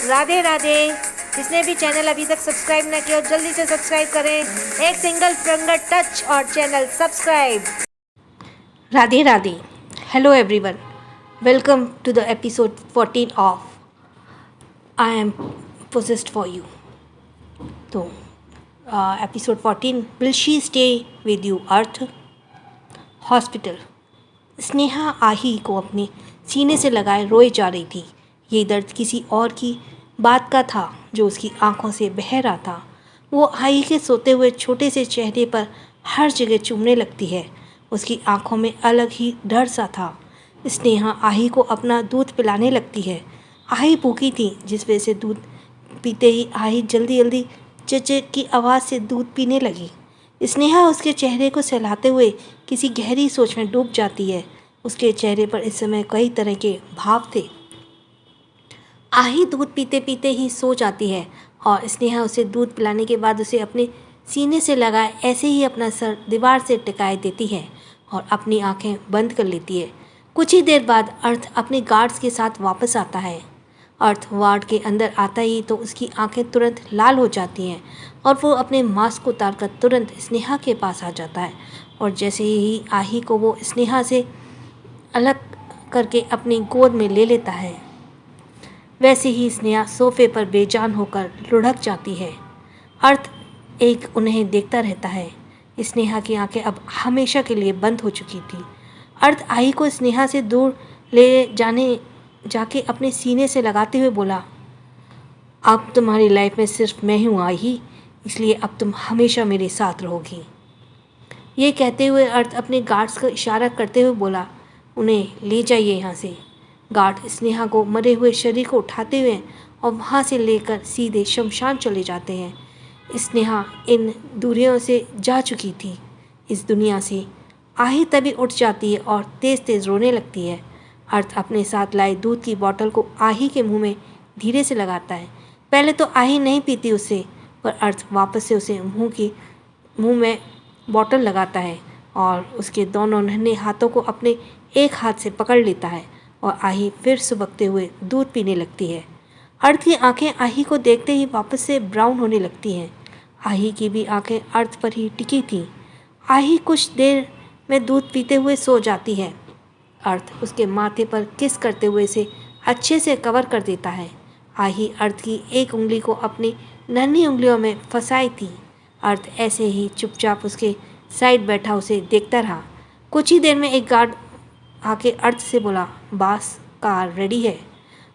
राधे राधे। जिसने भी चैनल अभी तक सब्सक्राइब ना किया हो जल्दी से सब्सक्राइब करें। एक सिंगल फिंगर टच और channel subscribe. Radhe Radhe. Hello everyone, welcome to the episode 14 of I am possessed for you. तो episode 14, will she stay with you Arth. Hospital. Sneha Aahi को अपने सीने से लगाए रोए जा रही थी। ये दर्द किसी और की बात का था जो उसकी आंखों से बह रहा था। वो आही के सोते हुए छोटे से चेहरे पर हर जगह चूमने लगती है। उसकी आंखों में अलग ही डर सा था। स्नेहा आही को अपना दूध पिलाने लगती है। आही भूखी थी, जिस वजह से दूध पीते ही आही जल्दी जल्दी चचे की आवाज़ से दूध पीने लगी। स्नेहा उसके चेहरे को सहलाते हुए किसी गहरी सोच में डूब जाती है। उसके चेहरे पर इस समय कई तरह के भाव थे। आही दूध पीते पीते ही सो जाती है और स्नेहा उसे दूध पिलाने के बाद उसे अपने सीने से लगाए ऐसे ही अपना सर दीवार से टिकाए देती है और अपनी आंखें बंद कर लेती है। कुछ ही देर बाद अर्थ अपने गार्ड्स के साथ वापस आता है। अर्थ वार्ड के अंदर आता ही तो उसकी आंखें तुरंत लाल हो जाती हैं और वो अपने मास्क को उतारकर तुरंत स्नेहा के पास आ जाता है और जैसे ही आही को वो स्नेहा से अलग करके अपनी गोद में ले लेता है, वैसे ही स्नेहा सोफे पर बेजान होकर लुढ़क जाती है। अर्थ एक उन्हें देखता रहता है। स्नेहा की आंखें अब हमेशा के लिए बंद हो चुकी थी। अर्थ आही को स्नेहा से दूर ले जाके अपने सीने से लगाते हुए बोला, अब तुम्हारी लाइफ में सिर्फ मैं हूँ आही, इसलिए अब तुम हमेशा मेरे साथ रहोगी। ये कहते हुए अर्थ अपने गार्ड्स को इशारा करते हुए बोला, उन्हें ले जाइए यहाँ से। गार्ड स्नेहा को मरे हुए शरीर को उठाते हुए और वहाँ से लेकर सीधे शमशान चले जाते हैं। स्नेहा इन दूरियों से जा चुकी थी इस दुनिया से। आही तभी उठ जाती है और तेज़ तेज़ रोने लगती है। अर्थ अपने साथ लाए दूध की बोतल को आही के मुंह में धीरे से लगाता है। पहले तो आही नहीं पीती उससे, पर अर्थ वापस से उसे मुंह में बोतल लगाता है और उसके दोनों नन्हे हाथों को अपने एक हाथ से पकड़ लेता है और आही फिर सुबकते हुए दूध पीने लगती है। अर्थ की आंखें आही को देखते ही वापस से ब्राउन होने लगती हैं। आही की भी आंखें अर्थ पर ही टिकी थीं। आही कुछ देर में दूध पीते हुए सो जाती है। अर्थ उसके माथे पर किस करते हुए इसे अच्छे से कवर कर देता है। आही अर्थ की एक उंगली को अपनी नन्ही उंगलियों में फंसाई थी। अर्थ ऐसे ही चुपचाप उसके साइड बैठा उसे देखता रहा। कुछ ही देर में एक गार्ड आके अर्थ से बोला, बॉस कार रेडी है।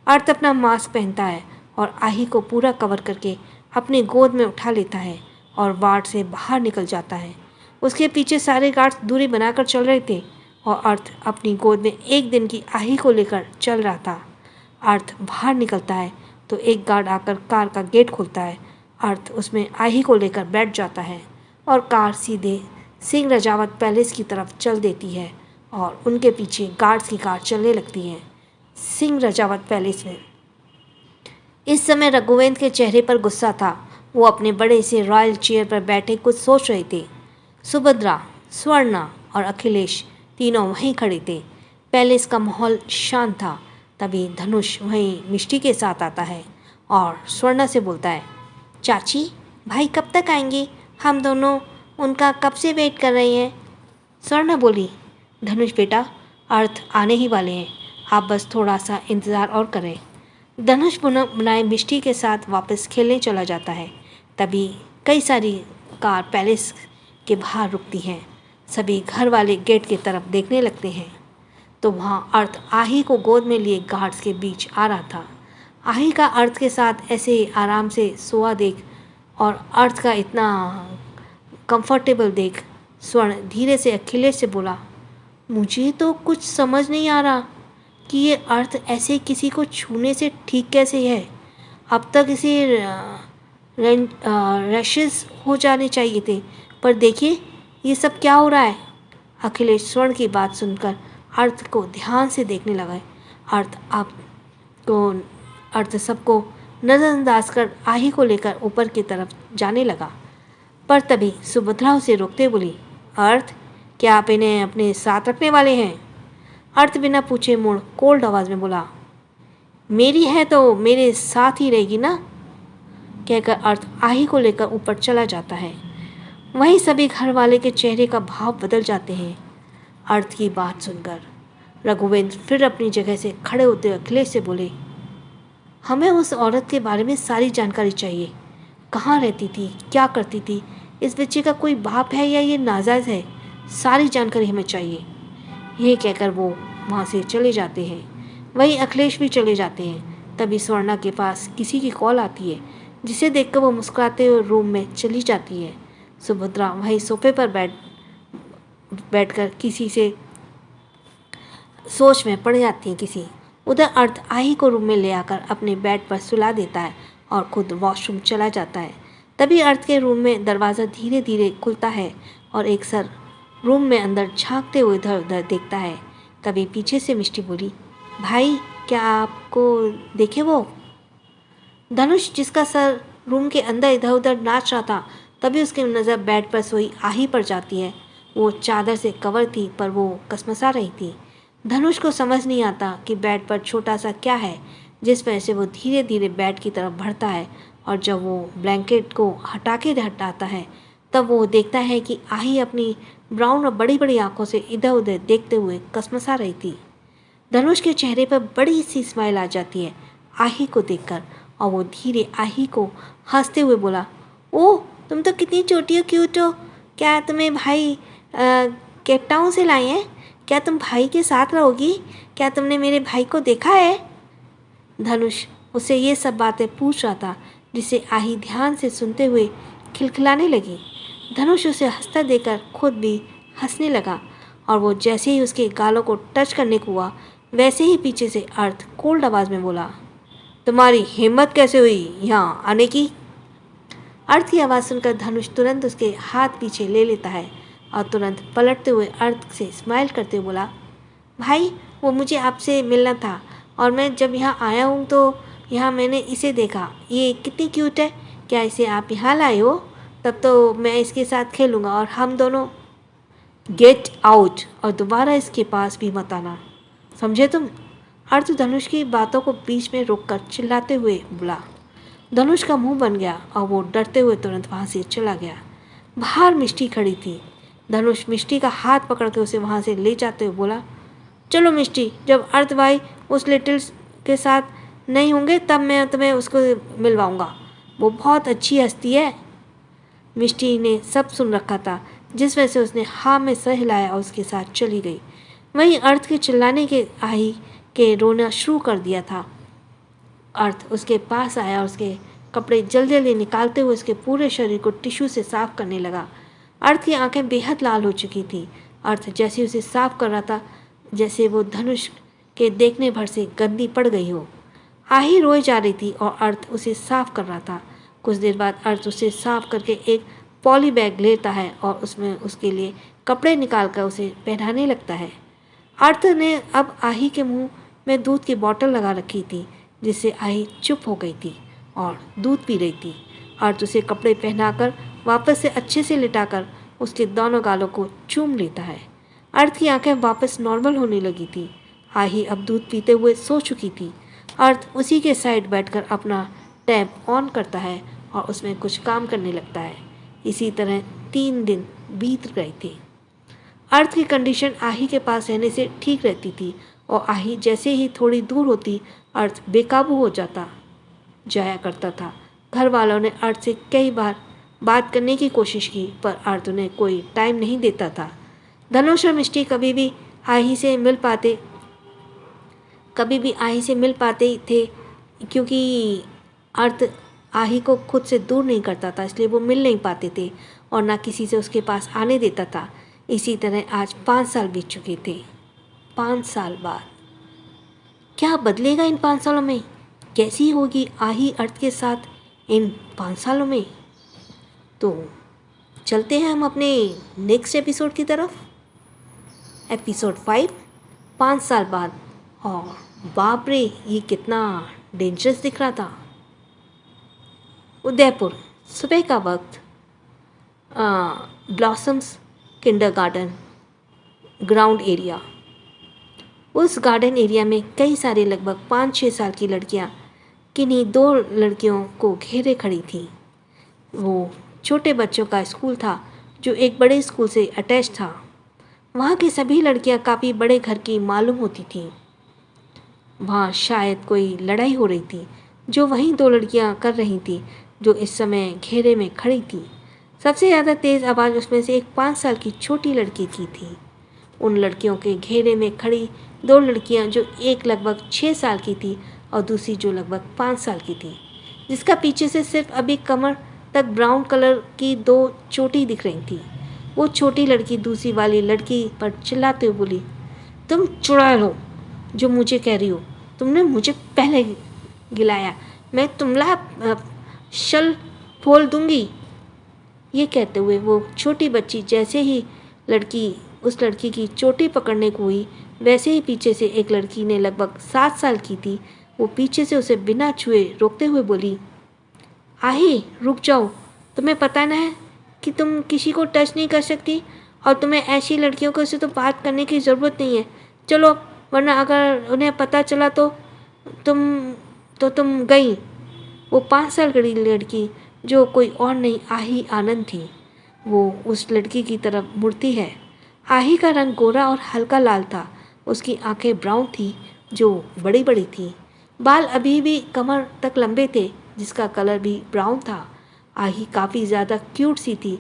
अर्थ अपना मास्क पहनता है और आही को पूरा कवर करके अपने गोद में उठा लेता है और वार्ड से बाहर निकल जाता है। उसके पीछे सारे गार्ड्स दूरी बनाकर चल रहे थे और अर्थ अपनी गोद में एक दिन की आही को लेकर चल रहा था। अर्थ बाहर निकलता है तो एक गार्ड आकर कार का गेट खोलता है। अर्थ उसमें आही को लेकर बैठ जाता है और कार सीधे सिंह रजावत पैलेस की तरफ चल देती है और उनके पीछे गार्ड्स की कार चलने लगती है। सिंह रजावत पैलेस में इस समय रघुवेंद्र के चेहरे पर गुस्सा था। वो अपने बड़े से रॉयल चेयर पर बैठे कुछ सोच रहे थे। सुभद्रा, स्वर्णा और अखिलेश तीनों वहीं खड़े थे। पैलेस का माहौल शांत था। तभी धनुष वहीं मिष्टी के साथ आता है और स्वर्णा से बोलता है, चाची भाई कब तक आएंगे? हम दोनों उनका कब से वेट कर रहे हैं। स्वर्णा बोली, धनुष बेटा अर्थ आने ही वाले हैं, आप बस थोड़ा सा इंतज़ार और करें। धनुष बनाए मिष्टी के साथ वापस खेलने चला जाता है। तभी कई सारी कार पैलेस के बाहर रुकती हैं। सभी घर वाले गेट की तरफ देखने लगते हैं तो वहाँ अर्थ आही को गोद में लिए गार्ड्स के बीच आ रहा था। आही का अर्थ के साथ ऐसे ही आराम से सोआ देख और अर्थ का इतना कंफर्टेबल देख स्वर्ण धीरे से अखिलेश से बोला, मुझे तो कुछ समझ नहीं आ रहा कि ये अर्थ ऐसे किसी को छूने से ठीक कैसे है। अब तक इसे रैशेस हो जाने चाहिए थे, पर देखिए ये सब क्या हो रहा है। अखिलेश स्वर्ण की बात सुनकर अर्थ को ध्यान से देखने लगा। अर्थ सबको नज़रअंदाज कर आही को लेकर ऊपर की तरफ जाने लगा, पर तभी सुभद्रा उसे रोकते बोली, अर्थ क्या आप इन्हें अपने साथ रखने वाले हैं? अर्थ बिना पूछे मुड़ कोल्ड आवाज़ में बोला, मेरी है तो मेरे साथ ही रहेगी ना, कहकर अर्थ आही को लेकर ऊपर चला जाता है। वहीं सभी घर वाले के चेहरे का भाव बदल जाते हैं। अर्थ की बात सुनकर रघुवेंद्र फिर अपनी जगह से खड़े होते हुए अखिलेश से बोले, हमें उस औरत के बारे में सारी जानकारी चाहिए। कहाँ रहती थी, क्या करती थी, इस बच्चे का कोई बाप है या ये नाजायज है, सारी जानकारी हमें चाहिए। यह कहकर वो वहाँ से चले जाते हैं। वहीं अखिलेश भी चले जाते हैं। तभी स्वर्णा के पास किसी की कॉल आती है, जिसे देखकर वो मुस्कुराते हुए रूम में चली जाती है। सुभद्रा वहीं सोफे पर बैठकर किसी से सोच में पड़ जाती है किसी। उधर अर्थ आही को रूम में ले आकर अपने बेड पर सुला देता है और खुद वॉशरूम चला जाता है। तभी अर्थ के रूम में दरवाज़ा धीरे धीरे खुलता है और एक सर रूम में अंदर झांकते हुए इधर उधर देखता है। तभी पीछे से मिष्टी बोली, भाई क्या आपको देखे वो? धनुष, जिसका सर रूम के अंदर इधर उधर नाच रहा था, तभी उसकी नज़र बेड पर सोई आही पर जाती है। वो चादर से कवर थी पर वो कसमसा रही थी। धनुष को समझ नहीं आता कि बेड पर छोटा सा क्या है, जिस वजह से वो धीरे धीरे बेड की तरफ बढ़ता है और जब वो ब्लैंकेट को हटाता है तब वो देखता है कि आही अपनी ब्राउन और बड़ी बड़ी आंखों से इधर उधर देखते हुए कसमसा रही थी। धनुष के चेहरे पर बड़ी सी स्माइल आ जाती है आही को देखकर और वो धीरे आही को हंसते हुए बोला, ओह तुम तो कितनी छोटी हो, क्यूट हो। क्या तुम्हें भाई केप टाउन से लाए हैं? क्या तुम भाई के साथ रहोगी? क्या तुमने मेरे भाई को देखा है? धनुष उसे ये सब बातें पूछ रहा था, जिसे आही ध्यान से सुनते हुए खिलखिलाने लगी। धनुष उसे हंसता देखकर खुद भी हंसने लगा और वो जैसे ही उसके गालों को टच करने को हुआ, वैसे ही पीछे से अर्थ कोल्ड आवाज़ में बोला, तुम्हारी हिम्मत कैसे हुई यहाँ आने की? अर्थ की आवाज़ सुनकर धनुष तुरंत उसके हाथ पीछे ले लेता है और तुरंत पलटते हुए अर्थ से स्माइल करते हुए बोला, भाई वो मुझे आपसे मिलना था और मैं जब यहाँ आया हूँ तो यहाँ मैंने इसे देखा। ये कितनी क्यूट है, क्या इसे आप यहाँ लाए हो? तब तो मैं इसके साथ खेलूँगा और हम दोनों। गेट आउट और दोबारा इसके पास भी मत आना, समझे तुम? अर्थ धनुष की बातों को बीच में रोककर चिल्लाते हुए बोला। धनुष का मुंह बन गया और वो डरते हुए तुरंत वहाँ से चला गया। बाहर मिष्टी खड़ी थी। धनुष मिष्टी का हाथ पकड़ के उसे वहाँ से ले जाते हुए बोला, चलो मिष्टी, जब अर्थ भाई उस लिटिल के साथ नहीं होंगे तब मैं तुम्हें उसको मिलवाऊंगा, वो बहुत अच्छी हस्ती है। मिष्टी ने सब सुन रखा था, जिस वजह से उसने हाँ में सर हिलाया और उसके साथ चली गई। वहीं अर्थ के चिल्लाने के आही के रोना शुरू कर दिया था। अर्थ उसके पास आया और उसके कपड़े जल्दी जल्दी निकालते हुए उसके पूरे शरीर को टिश्यू से साफ करने लगा। अर्थ की आंखें बेहद लाल हो चुकी थी। अर्थ जैसे उसे साफ कर रहा था, जैसे वो धनुष के देखने भर से गंदी पड़ गई हो। आही रोए जा रही थी और अर्थ उसे साफ कर रहा था। कुछ देर बाद अर्थ उसे साफ करके एक पॉली बैग लेता है और उसमें उसके लिए कपड़े निकालकर उसे पहनाने लगता है। अर्थ ने अब आही के मुंह में दूध की बोतल लगा रखी थी, जिससे आही चुप हो गई थी और दूध पी रही थी। अर्थ उसे कपड़े पहनाकर वापस से अच्छे से लिटाकर उसके दोनों गालों को चूम लेता है। अर्थ की आंखें वापस नॉर्मल होने लगी थी। आही अब दूध पीते हुए सो चुकी थी। अर्थ उसी के साइड बैठकर अपना टैब ऑन करता है और उसमें कुछ काम करने लगता है। इसी तरह 3 दिन बीत गए थे। अर्थ की कंडीशन आही के पास रहने से ठीक रहती थी और आही जैसे ही थोड़ी दूर होती, अर्थ बेकाबू हो जाया करता था। घर वालों ने अर्थ से कई बार बात करने की कोशिश की पर अर्थ उन्हें कोई टाइम नहीं देता था। धनुष और मिष्टी कभी भी आही से मिल पाते थे, क्योंकि अर्थ आही को खुद से दूर नहीं करता था, इसलिए वो मिल नहीं पाते थे और ना किसी से उसके पास आने देता था। इसी तरह आज 5 साल बीत चुके थे। 5 साल बाद क्या बदलेगा इन 5 सालों में? कैसी होगी आही अर्थ के साथ इन 5 सालों में? तो चलते हैं हम अपने नेक्स्ट एपिसोड की तरफ। एपिसोड 5, 5 साल बाद। और बाप रे, ये कितना डेंजरस दिख रहा था। उदयपुर, सुबह का वक्त, ब्लॉसम्स किंडरगार्टन ग्राउंड एरिया। उस गार्डन एरिया में कई सारी लगभग 5-6 साल की लड़कियां किन्हीं 2 लड़कियों को घेरे खड़ी थीं। वो छोटे बच्चों का स्कूल था जो एक बड़े स्कूल से अटैच था। वहाँ की सभी लड़कियाँ काफ़ी बड़े घर की मालूम होती थीं। वहाँ शायद कोई लड़ाई हो रही थी जो वहीं 2 लड़कियाँ कर रही थीं जो इस समय घेरे में खड़ी थी। सबसे ज़्यादा तेज़ आवाज़ उसमें से एक 5 साल की छोटी लड़की की थी। उन लड़कियों के घेरे में खड़ी 2 लड़कियाँ, जो एक लगभग 6 साल की थी और दूसरी जो लगभग 5 साल की थी, जिसका पीछे से सिर्फ अभी कमर तक ब्राउन कलर की 2 चोटी दिख रही थी। वो छोटी लड़की दूसरी वाली लड़की पर चिल्लाते हुए बोली, तुम चुड़ैल हो जो मुझे कह रही हो, तुमने मुझे पहले गिलाया, मैं तुम्हारा शल फोल दूंगी। ये कहते हुए वो छोटी बच्ची जैसे ही उस लड़की की चोटी पकड़ने को हुई, वैसे ही पीछे से एक लड़की ने लगभग 7 साल की थी, वो पीछे से उसे बिना छुए रोकते हुए बोली, आही रुक जाओ, तुम्हें पता ना है कि तुम किसी को टच नहीं कर सकती और तुम्हें ऐसी लड़कियों को से तो बात करने की ज़रूरत नहीं है, चलो, वरना अगर उन्हें पता चला तो तुम गई। वो 5 साल की लड़की, जो कोई और नहीं आही आनंद थी, वो उस लड़की की तरफ मुड़ती है। आही का रंग गोरा और हल्का लाल था। उसकी आंखें ब्राउन थी जो बड़ी बड़ी थी। बाल अभी भी कमर तक लंबे थे जिसका कलर भी ब्राउन था। आही काफ़ी ज़्यादा क्यूट सी थी,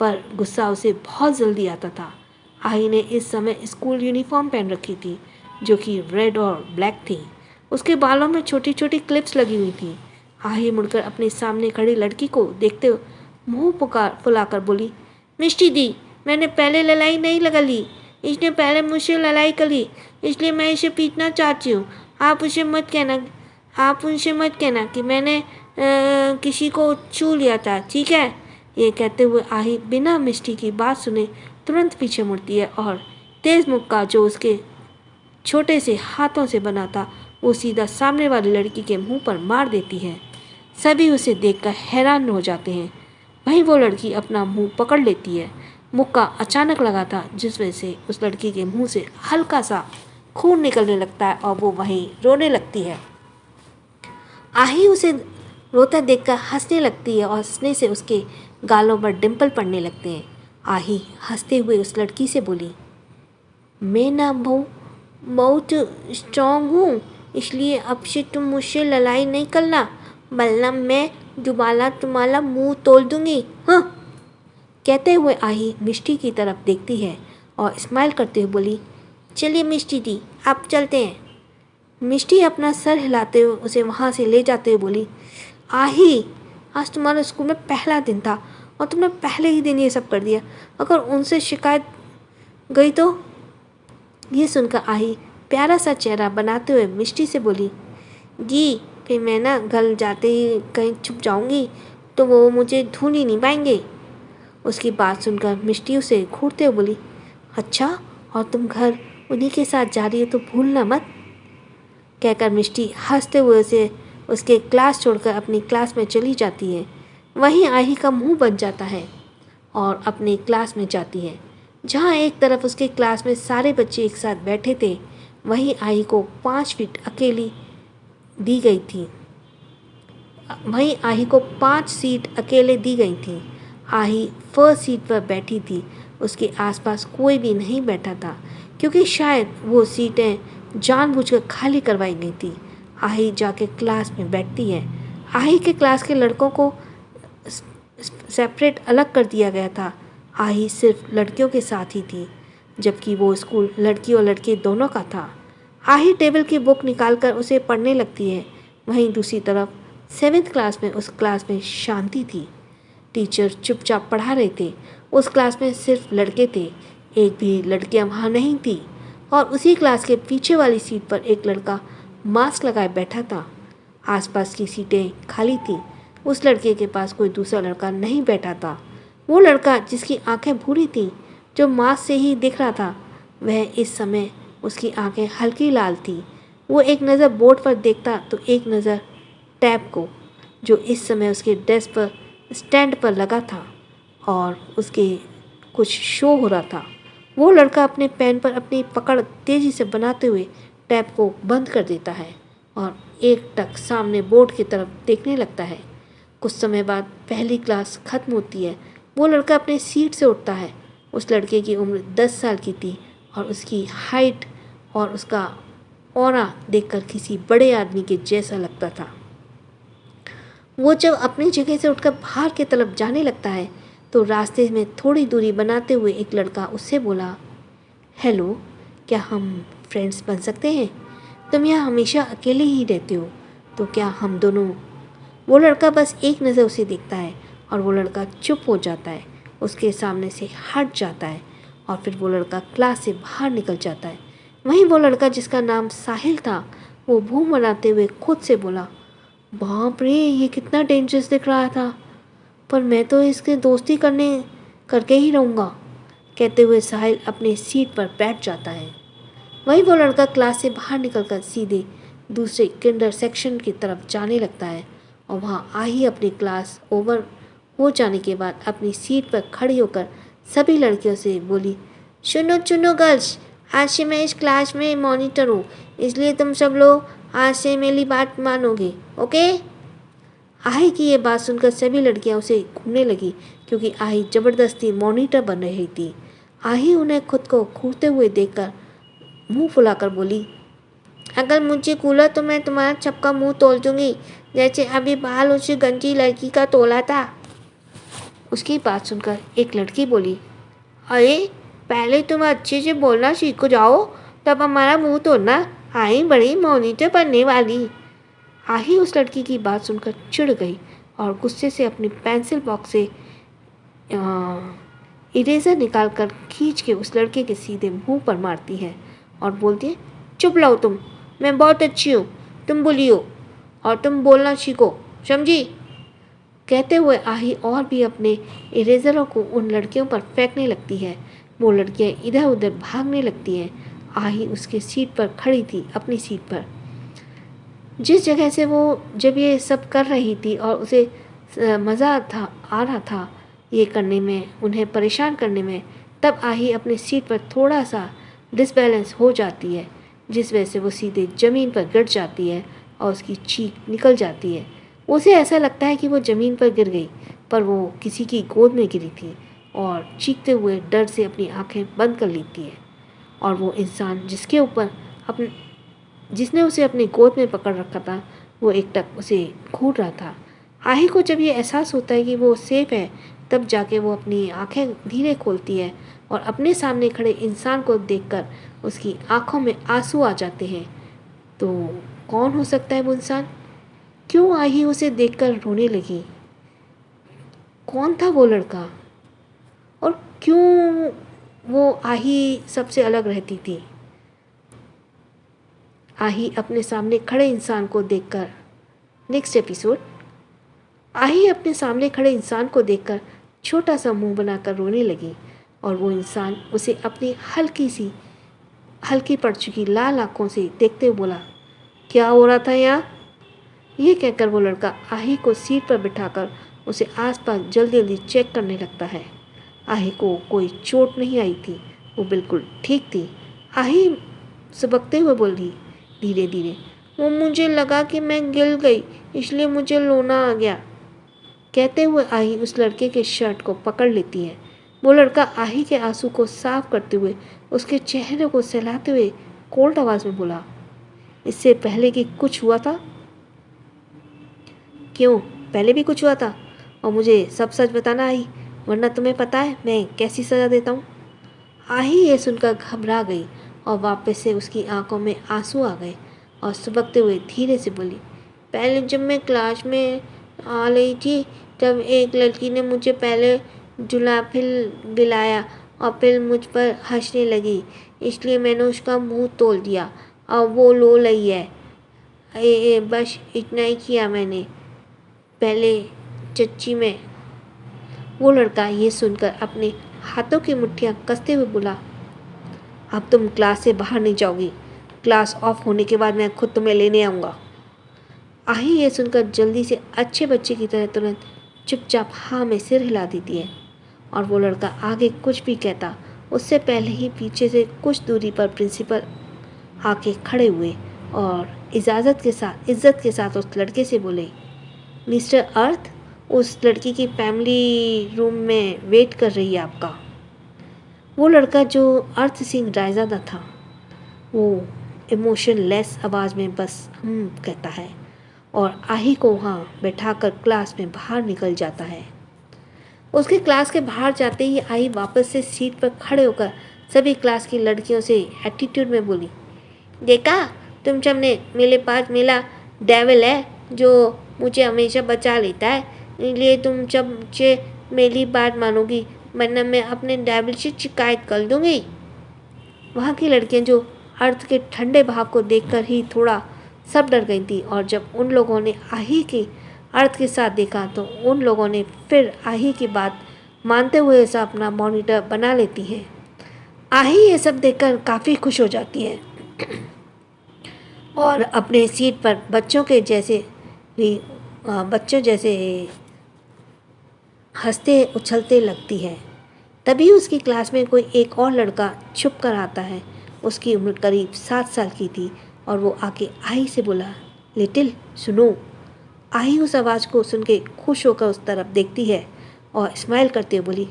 पर गुस्सा उसे बहुत जल्दी आता था। आही ने इस समय स्कूल यूनिफॉर्म पहन रखी थी जो कि रेड और ब्लैक थी। उसके बालों में छोटी छोटी क्लिप्स लगी हुई थी। आही मुड़कर अपने सामने खड़ी लड़की को देखते हुए मुंह फुलाकर बोली, मिष्टी दी, मैंने पहले लड़ाई नहीं लगा ली, इसने पहले मुझसे लड़ाई कर ली, इसलिए मैं इसे पीटना चाहती हूँ। आप उनसे मत कहना कि मैंने किसी को छू लिया था, ठीक है। ये कहते हुए आही बिना मिष्टी की बात सुने तुरंत पीछे मुड़ती है और तेज मुक्का जो उसके छोटे से हाथों से बना था वो सीधा सामने वाली लड़की के मुंह पर मार देती है। सभी उसे देखकर हैरान हो जाते हैं। वहीं वो लड़की अपना मुंह पकड़ लेती है। मुक्का अचानक लगा था जिस वजह से उस लड़की के मुंह से हल्का सा खून निकलने लगता है और वो वहीं रोने लगती है। आही उसे रोता देखकर हंसने लगती है और हंसने से उसके गालों पर डिंपल पड़ने लगते हैं। आही हंसते हुए उस लड़की से बोली, मैं ना बहुत स्ट्रांग हूँ, इसलिए अब से तुम मुझसे लड़ाई नहीं करना, वरना मैं दोबारा तुम्हारा मुंह तोड़ दूंगी। हाँ, कहते हुए आही मिष्टी की तरफ देखती है और स्माइल करते हुए बोली, चलिए मिष्टी दी, आप चलते हैं। मिष्टी अपना सर हिलाते हुए उसे वहाँ से ले जाते हुए बोली, आही, आज तुम्हारे स्कूल में पहला दिन था और तुमने पहले ही दिन ये सब कर दिया। अगर उनसे शिकायत गई तो? ये सुनकर आही प्यारा सा चेहरा बनाते हुए मिष्टी से बोली, जी, फिर मैं ना घर जाते ही कहीं छुप जाऊंगी तो वो मुझे ढूंढ ही नहीं पाएंगे। उसकी बात सुनकर मिष्टी उसे घूरते हुए बोली, अच्छा, और तुम घर उन्हीं के साथ जा रही हो तो भूलना मत। कहकर मिष्टी हंसते हुए उसके क्लास छोड़कर अपनी क्लास में चली जाती है। वहीं आही का मुंह बन जाता है और अपनी क्लास में जाती है। जहाँ एक तरफ उसके क्लास में सारे बच्चे एक साथ बैठे थे, वहीं आही को 5 फीट अकेली दी गई थी। वहीं आही को 5 सीट अकेले दी गई थी। आही फर्स्ट सीट पर बैठी थी। उसके आसपास कोई भी नहीं बैठा था क्योंकि शायद वो सीटें जानबूझकर खाली करवाई गई थी। आही जाके क्लास में बैठती है। आही के क्लास के लड़कों को सेपरेट अलग कर दिया गया था। आही सिर्फ लड़कियों के साथ ही थी, जबकि वो स्कूल लड़की और लड़के दोनों का था। आही टेबल की बुक निकालकर उसे पढ़ने लगती है। वहीं दूसरी तरफ 7th क्लास में उस क्लास में शांति थी। टीचर चुपचाप पढ़ा रहे थे। उस क्लास में सिर्फ लड़के थे, एक भी लड़कियां वहाँ नहीं थी। और उसी क्लास के पीछे वाली सीट पर एक लड़का मास्क लगाए बैठा था। आसपास की सीटें खाली थी। उस लड़के के पास कोई दूसरा लड़का नहीं बैठा था। वो लड़का जिसकी आंखें भूरी थीं, जो मास्क से ही दिख रहा था, वह इस समय उसकी आंखें हल्की लाल थी। वो एक नज़र बोर्ड पर देखता तो एक नज़र टैब को, जो इस समय उसके डेस्क पर स्टैंड पर लगा था और उसके कुछ शो हो रहा था। वो लड़का अपने पेन पर अपनी पकड़ तेजी से बनाते हुए टैप को बंद कर देता है और एकटक सामने बोर्ड की तरफ देखने लगता है। कुछ समय बाद पहली क्लास खत्म होती है। वो लड़का अपनी सीट से उठता है। उस लड़के की उम्र 10 साल की थी और उसकी हाइट और उसका ऑरा देखकर किसी बड़े आदमी के जैसा लगता था। वो जब अपनी जगह से उठकर बाहर की तरफ जाने लगता है तो रास्ते में थोड़ी दूरी बनाते हुए एक लड़का उससे बोला, हेलो, क्या हम फ्रेंड्स बन सकते हैं? तुम यहाँ हमेशा अकेले ही रहते हो, तो क्या हम दोनों। वो लड़का बस एक नज़र उसे देखता है और वो लड़का चुप हो जाता है, उसके सामने से हट जाता है और फिर वो लड़का क्लास से बाहर निकल जाता है। वहीं वो लड़का जिसका नाम साहिल था, वो मुंह बनाते हुए खुद से बोला, बाप रे, ये कितना डेंजरस दिख रहा था, पर मैं तो इसके दोस्ती करके ही रहूँगा। कहते हुए साहिल अपनी सीट पर बैठ जाता है। वहीं वो लड़का क्लास से बाहर निकलकर सीधे दूसरे किंडर सेक्शन की तरफ जाने लगता है और वहाँ आही अपनी क्लास ओवर हो जाने के बाद अपनी सीट पर खड़ी होकर सभी लड़कियों से बोली, सुनो सुनो गर्ल्स, आज से मैं इस क्लास में मॉनिटर हूँ, इसलिए तुम सब लोग आज से मेरी बात मानोगे, ओके? आही की ये बात सुनकर सभी लड़कियां उसे घूरने लगी क्योंकि आही ज़बरदस्ती मॉनिटर बन रही थी। आही उन्हें खुद को घूरते हुए देखकर मुंह फुलाकर बोली, अगर मुझे कूला तो मैं तुम्हारा सबका मुंह तोड़ दूंगी, जैसे अभी बाल उस गंजी लड़की का तोला था। उसकी बात सुनकर एक लड़की बोली, अरे पहले तुम अच्छे से बोलना सीख जाओ, तब हमारा मुंह तोड़ना। आई बड़ी मॉनिटर बनने वाली। आही उस लड़की की बात सुनकर चिढ़ गई और गुस्से से अपनी पेंसिल बॉक्स से इरेज़र निकालकर खींच के उस लड़के के सीधे मुंह पर मारती है और बोलती है, चुप रहो तुम, मैं बहुत अच्छी हूँ, तुम बोलियो और तुम बोलना सीखो, समझी? कहते हुए आही और भी अपने इरेज़रों को उन लड़कियों पर फेंकने लगती है। वो लड़कियाँ इधर उधर भागने लगती हैं। आही उसके सीट पर खड़ी थी, अपनी सीट पर, जिस जगह से वो जब ये सब कर रही थी और उसे मज़ा आ रहा था ये करने में, उन्हें परेशान करने में, तब आही अपनी सीट पर थोड़ा सा डिसबैलेंस हो जाती है, जिस वजह से वो सीधे ज़मीन पर गिर जाती है और उसकी चीख निकल जाती है। उसे ऐसा लगता है कि वो ज़मीन पर गिर गई, पर वो किसी की गोद में गिरी थी और चीखते हुए डर से अपनी आंखें बंद कर लेती है। और वो इंसान जिसने उसे अपनी गोद में पकड़ रखा था, वो एकटक उसे घूर रहा था। आही को जब ये एहसास होता है कि वो सेफ है, तब जाके वो अपनी आंखें धीरे खोलती है और अपने सामने खड़े इंसान को देखकर उसकी आंखों में आंसू आ जाते हैं। तो कौन हो सकता है वो इंसान? क्यों आही उसे देखकर रोने लगी? कौन था वो लड़का और क्यों वो आही सबसे अलग रहती थी? आही अपने सामने खड़े इंसान को देखकर नेक्स्ट एपिसोड। आही अपने सामने खड़े इंसान को देखकर छोटा सा मुंह बनाकर रोने लगी और वो इंसान उसे अपनी हल्की पड़ चुकी लाल आंखों से देखते हुए बोला, क्या हो रहा था यहाँ? ये कहकर वो लड़का आही को सीट पर बिठाकर उसे आसपास जल्दी जल्दी चेक करने लगता है। आही को कोई चोट नहीं आई थी, वो बिल्कुल ठीक थी। आही सुबकते हुए बोली धीरे धीरे, वो मुझे लगा कि मैं गिर गई, इसलिए मुझे रोना आ गया। कहते हुए आही उस लड़के के शर्ट को पकड़ लेती है। वो लड़का आही के आंसू को साफ करते हुए उसके चेहरे को सहलाते हुए कोल्ड आवाज़ में बोला, इससे पहले कि कुछ हुआ था? क्यों, पहले भी कुछ हुआ था? और मुझे सब सच बताना आई, वरना तुम्हें पता है मैं कैसी सज़ा देता हूँ। आही ये सुनकर घबरा गई और वापस से उसकी आंखों में आंसू आ गए और सुबकते हुए धीरे से बोली, पहले जब मैं क्लास में आ रही थी तब एक लड़की ने मुझे पहले जुलाफिल दिलाया और फिर मुझ पर हंसने लगी, इसलिए मैंने उसका मुंह तोड़ दिया और वो रो रही है। बस इतना ही किया मैंने पहले चच्ची में। वो लड़का ये सुनकर अपने हाथों की मुट्ठियाँ कसते हुए बोला, अब तुम क्लास से बाहर नहीं जाओगी, क्लास ऑफ होने के बाद मैं खुद तुम्हें लेने आऊँगा। आही ये सुनकर जल्दी से अच्छे बच्चे की तरह तुरंत चुपचाप हाँ में सिर हिला देती है और वो लड़का आगे कुछ भी कहता उससे पहले ही पीछे से कुछ दूरी पर प्रिंसिपल आके खड़े हुए और इज्जत के साथ उस लड़के से बोले, मिस्टर अर्थ, उस लड़की की फैमिली रूम में वेट कर रही है आपका। वो लड़का जो अर्थ सिंह रायजादा था, वो इमोशनलेस आवाज़ में बस कहता है और आही को वहाँ बैठाकर क्लास में बाहर निकल जाता है। उसके क्लास के बाहर जाते ही आही वापस से सीट पर खड़े होकर सभी क्लास की लड़कियों से एटीट्यूड में बोली, देखा तुम सबने, मेरे पास मेरा डेविल है जो मुझे हमेशा बचा लेता है, इसलिए तुम सब से मेरी बात मानोगी, वरना मैं अपने डेविल से शिकायत कर दूंगी। वहाँ की लड़कियाँ जो अर्थ के ठंडे भाव को देखकर ही थोड़ा सब डर गई थी और जब उन लोगों ने आही के अर्थ के साथ देखा तो उन लोगों ने फिर आही की बात मानते हुए ऐसा अपना मॉनिटर बना लेती है। आही ये सब देखकर काफ़ी खुश हो जाती है और अपने सीट पर बच्चों जैसे हंसते उछलते लगती है। तभी उसकी क्लास में कोई एक और लड़का छुप कर आता है। उसकी उम्र करीब 7 साल की थी और वो आके आही से बोला, लिटिल सुनो। आही उस आवाज़ को सुन के खुश होकर उस तरफ देखती है और स्माइल करते हुए बोली,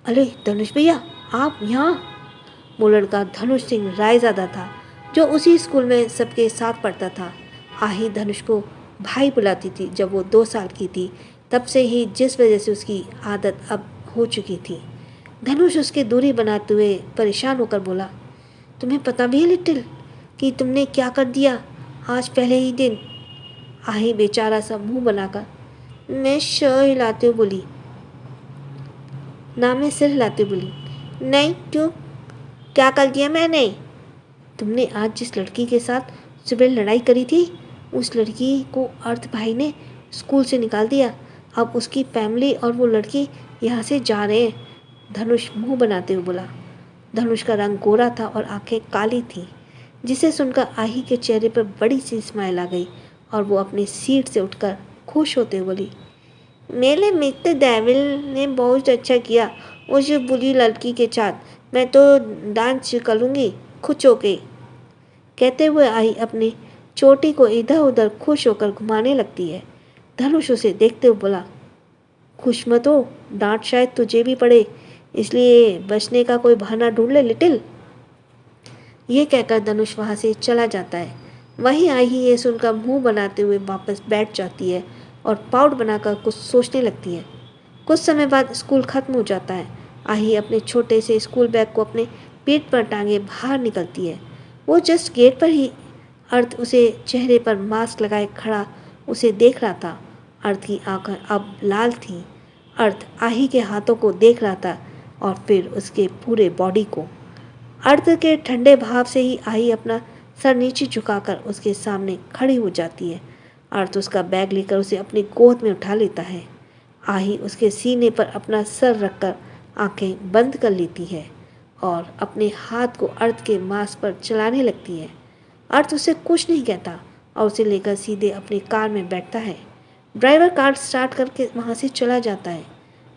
अरे धनुष भैया, आप यहाँ। वो लड़का धनुष सिंह रायजादा था जो उसी स्कूल में सबके साथ पढ़ता था। आही धनुष को भाई बुलाती थी। जब वो 2 साल की थी तब से ही, जिस वजह से उसकी आदत अब हो चुकी थी। धनुष उसकी दूरी बनाते हुए परेशान होकर बोला, तुम्हें पता भी है लिटिल कि तुमने क्या कर दिया आज पहले ही दिन। आही बेचारा सा मुंह बनाकर मैं सिर हिलाते हुए बोली, नहीं क्यों, क्या कर दिया मैंने। तुमने आज जिस लड़की के साथ सुबह लड़ाई करी थी, उस लड़की को अर्थ भाई ने स्कूल से निकाल दिया। अब उसकी फैमिली और वो लड़की यहाँ से जा रहे हैं। धनुष मुंह बनाते हुए बोला। धनुष का रंग गोरा था और आंखें काली थी, जिसे सुनकर आही के चेहरे पर बड़ी सी स्माइल आ गई और वो अपनी सीट से उठकर खुश होते हुए बोली, मेरे मिस्टर डेविल ने बहुत अच्छा किया उस बुरी लड़की के साथ, मैं तो डांस करूँगी खुश होके। कहते हुए आही अपनी चोटी को इधर उधर खुश होकर घुमाने लगती है। धनुष उसे देखते हुए बोला, खुश मत हो, डांट शायद तुझे भी पड़े, इसलिए बचने का कोई बहाना ढूंढ ले लिटिल। ये कहकर धनुष वहाँ से चला जाता है। वहीं आही ये सुनकर मुंह बनाते हुए वापस बैठ जाती है और पाउट बनाकर कुछ सोचने लगती है। कुछ समय बाद स्कूल खत्म हो जाता है। आही अपने छोटे से स्कूल बैग को अपने पीठ पर टांगे बाहर निकलती है। वो जस्ट गेट पर ही अर्थ उसे चेहरे पर मास्क लगाए खड़ा उसे देख रहा था। अर्थ की आंखें अब लाल थीं। अर्थ आही के हाथों को देख रहा था और फिर उसके पूरे बॉडी को। अर्थ के ठंडे भाव से ही आही अपना सर नीचे झुकाकर उसके सामने खड़ी हो जाती है। अर्थ उसका बैग लेकर उसे अपनी गोद में उठा लेता है। आही उसके सीने पर अपना सर रखकर आंखें बंद कर लेती है और अपने हाथ को अर्थ के मांस पर चलाने लगती है। अर्थ उसे कुछ नहीं कहता और उसे लेकर सीधे अपनी कार में बैठता है। ड्राइवर कार स्टार्ट करके वहाँ से चला जाता है।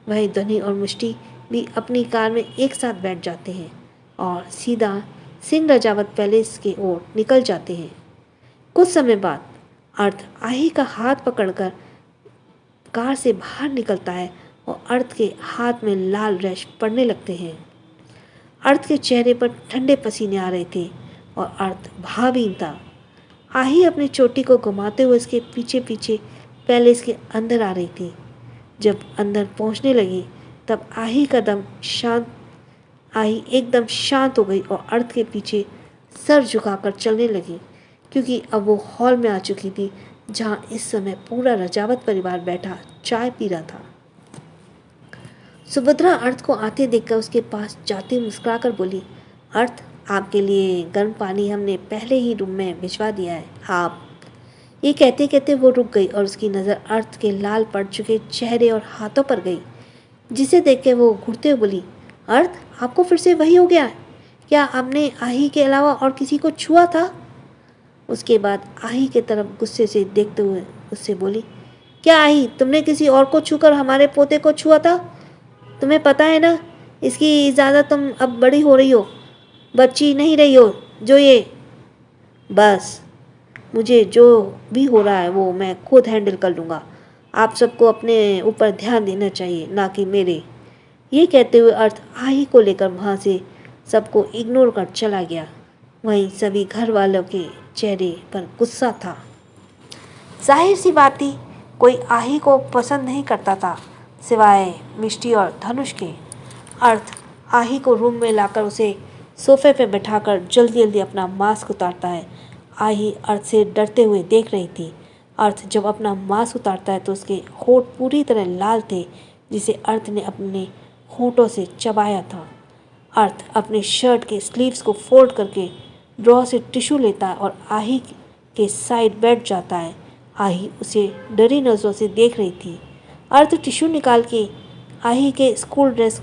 वही ध्वनि और मुष्टि भी अपनी कार में एक साथ बैठ जाते हैं और सीधा सिंह रजावत पैलेस की ओर निकल जाते हैं। कुछ समय बाद अर्थ आही का हाथ पकड़कर कार से बाहर निकलता है और अर्थ के हाथ में लाल रैश पड़ने लगते हैं। अर्थ के चेहरे पर ठंडे पसीने आ रहे थे और अर्थ भावहीन था। आही अपनी चोटी को घुमाते हुए उसके पीछे पीछे पैलेस के अंदर आ रही थी। जब अंदर पहुंचने लगी तब आही एकदम शांत हो गई और अर्थ के पीछे सर झुकाकर चलने लगी, क्योंकि अब वो हॉल में आ चुकी थी जहां इस समय पूरा रजावत परिवार बैठा चाय पी रहा था। सुभद्रा अर्थ को आते देखकर उसके पास जाते मुस्कुराकर बोली, अर्थ, आपके लिए गर्म पानी हमने पहले ही रूम में भिजवा दिया है, आप। ये कहते कहते वो रुक गई और उसकी नज़र अर्थ के लाल पड़ चुके चेहरे और हाथों पर गई, जिसे देख के वो घुटते हुए बोली, अर्थ, आपको फिर से वही हो गया? क्या आपने आही के अलावा और किसी को छुआ था? उसके बाद आही के तरफ गुस्से से देखते हुए उससे बोली, क्या आही, तुमने किसी और को छूकर हमारे पोते को छुआ था? तुम्हें पता है ना, इसकी ज़्यादा तुम अब बड़ी हो रही हो, बच्ची नहीं रही हो जो ये। बस मुझे जो भी हो रहा है वो मैं खुद हैंडल कर लूँगा। आप सबको अपने ऊपर ध्यान देना चाहिए, ना कि मेरे। ये कहते हुए अर्थ आही को लेकर वहाँ से सबको इग्नोर कर चला गया। वहीं सभी घर वालों के चेहरे पर गुस्सा था। जाहिर सी बात थी, कोई आही को पसंद नहीं करता था सिवाय मिष्टी और धनुष के। अर्थ आही को रूम में लाकर उसे सोफे पे बैठाकर जल्दी जल्दी अपना मास्क उतारता है। आही अर्थ से डरते हुए देख रही थी। अर्थ जब अपना मास्क उतारता है तो उसके होंठ पूरी तरह लाल थे, जिसे अर्थ ने अपने होंठों से चबाया था। अर्थ अपने शर्ट के स्लीव्स को फोल्ड करके ड्रॉ से टिश्यू लेता है और आही के साइड बैठ जाता है। आही उसे डरी नज़रों से देख रही थी। अर्थ टिश्यू निकाल के आही के स्कूल ड्रेस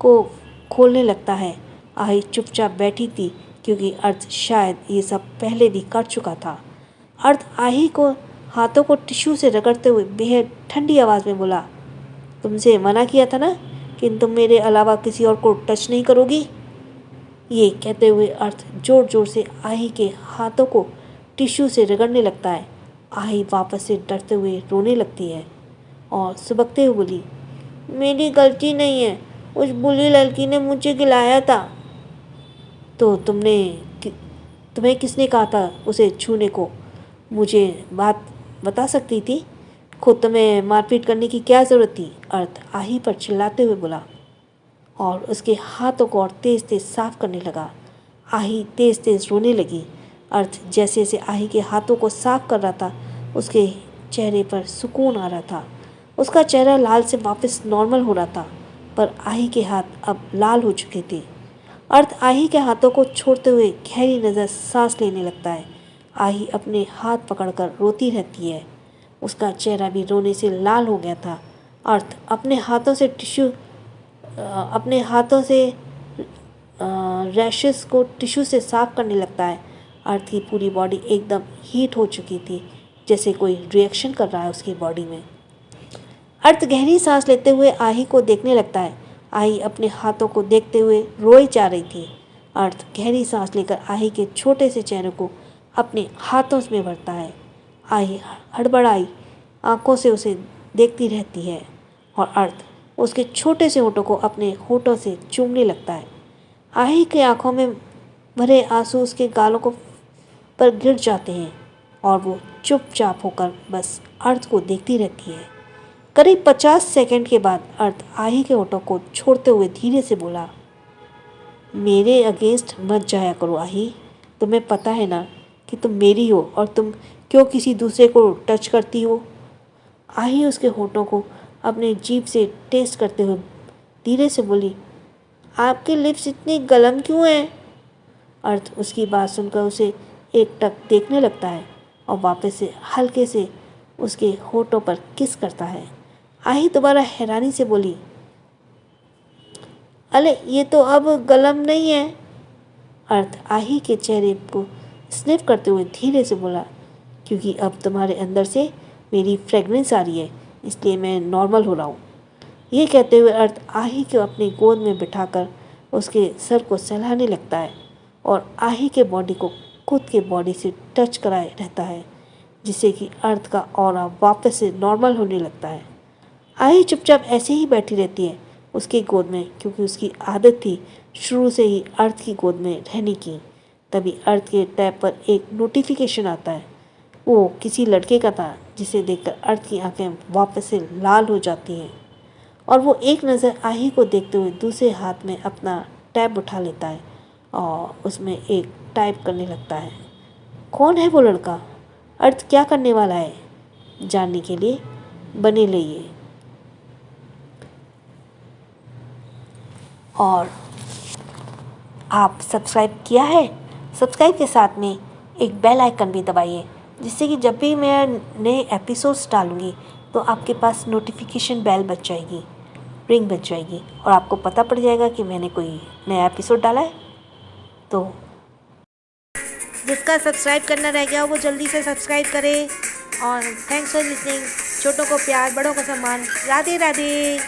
को खोलने लगता है। आही चुपचाप बैठी थी क्योंकि अर्थ शायद ये सब पहले भी कर चुका था। अर्थ आही को हाथों को टिश्यू से रगड़ते हुए बेहद ठंडी आवाज़ में बोला, तुमसे मना किया था ना कि तुम मेरे अलावा किसी और को टच नहीं करोगी। ये कहते हुए अर्थ जोर जोर से आही के हाथों को टिश्यू से रगड़ने लगता है। आही वापस से डरते हुए रोने लगती है और सुबकते हुए बोली, मेरी गलती नहीं है, उस बुरी लड़की ने मुझे गिलाया था। तो तुम्हें किसने कहा था उसे छूने को? मुझे बात बता सकती थी। खुद तुम्हें मारपीट करने की क्या ज़रूरत थी? अर्थ आही पर चिल्लाते हुए बोला और उसके हाथों को और तेज़ तेज़ साफ करने लगा। आही तेज़ तेज़ रोने लगी। अर्थ जैसे जैसे आही के हाथों को साफ कर रहा था, उसके चेहरे पर सुकून आ रहा था। उसका चेहरा लाल से वापस नॉर्मल हो रहा था, पर आही के हाथ अब लाल हो चुके थे। अर्थ आही के हाथों को छोड़ते हुए गहरी नज़र सांस लेने लगता है। आही अपने हाथ पकड़कर रोती रहती है। उसका चेहरा भी रोने से लाल हो गया था। अर्थ अपने हाथों से रैशेस को टिश्यू से साफ करने लगता है। अर्थ की पूरी बॉडी एकदम हीट हो चुकी थी, जैसे कोई रिएक्शन कर रहा है उसकी बॉडी में। अर्थ गहरी सांस लेते हुए आही को देखने लगता है। आही अपने हाथों को देखते हुए रोई जा रही थी। अर्थ गहरी सांस लेकर आही के छोटे से चेहरे को अपने हाथों में भरता है। आही हड़बड़ाई आंखों से उसे देखती रहती है और अर्थ उसके छोटे से होठों को अपने होठों से चूमने लगता है। आही की आंखों में भरे आंसू उसके गालों पर गिर जाते हैं और वो चुपचाप होकर बस अर्थ को देखती रहती है। करीब 50 सेकंड के बाद अर्थ आही के होठों को छोड़ते हुए धीरे से बोला, मेरे अगेंस्ट मत जाया करो आही। तुम्हें पता है ना कि तुम मेरी हो और तुम क्यों किसी दूसरे को टच करती हो। आही उसके होठों को अपने जीभ से टेस्ट करते हुए धीरे से बोली, आपके लिप्स इतनी गलम क्यों हैं? अर्थ उसकी बात सुनकर उसे एकटक देखने लगता है और वापस से हल्के से उसके होठों पर किस करता है। आही दोबारा हैरानी से बोली, अरे ये तो अब गलम नहीं है। अर्थ आही के चेहरे को स्निफ करते हुए धीरे से बोला, क्योंकि अब तुम्हारे अंदर से मेरी फ्रेगनेंस आ रही है, इसलिए मैं नॉर्मल हो रहा हूँ। ये कहते हुए अर्थ आही को अपनी गोद में बिठाकर उसके सर को सहलाने लगता है और आही के बॉडी को खुद के बॉडी से टच कराए रहता है, जिससे कि अर्थ का ऑरा वापस से नॉर्मल होने लगता है। आही चुपचाप ऐसे ही बैठी रहती है उसकी गोद में, क्योंकि उसकी आदत थी शुरू से ही अर्थ की गोद में रहने की। तभी अर्थ के टैब पर एक नोटिफिकेशन आता है। वो किसी लड़के का था, जिसे देखकर अर्थ की आंखें वापस से लाल हो जाती हैं और वो एक नज़र आही को देखते हुए दूसरे हाथ में अपना टैब उठा लेता है और उसमें एक टाइप करने लगता है। कौन है वो लड़का? अर्थ क्या करने वाला है? जानने के लिए बने रहिए। और आप सब्सक्राइब किया है? सब्सक्राइब के साथ में एक बेल आइकन भी दबाइए, जिससे कि जब भी मैं नए एपिसोड्स डालूँगी तो आपके पास नोटिफिकेशन बेल बज जाएगी, रिंग बज जाएगी और आपको पता पड़ जाएगा कि मैंने कोई नया एपिसोड डाला है। तो जिसका सब्सक्राइब करना रह गया वो जल्दी से सब्सक्राइब करें। और थैंक्स फॉर लिसनिंग। छोटों को प्यार, बड़ों को सम्मान। राधे राधे।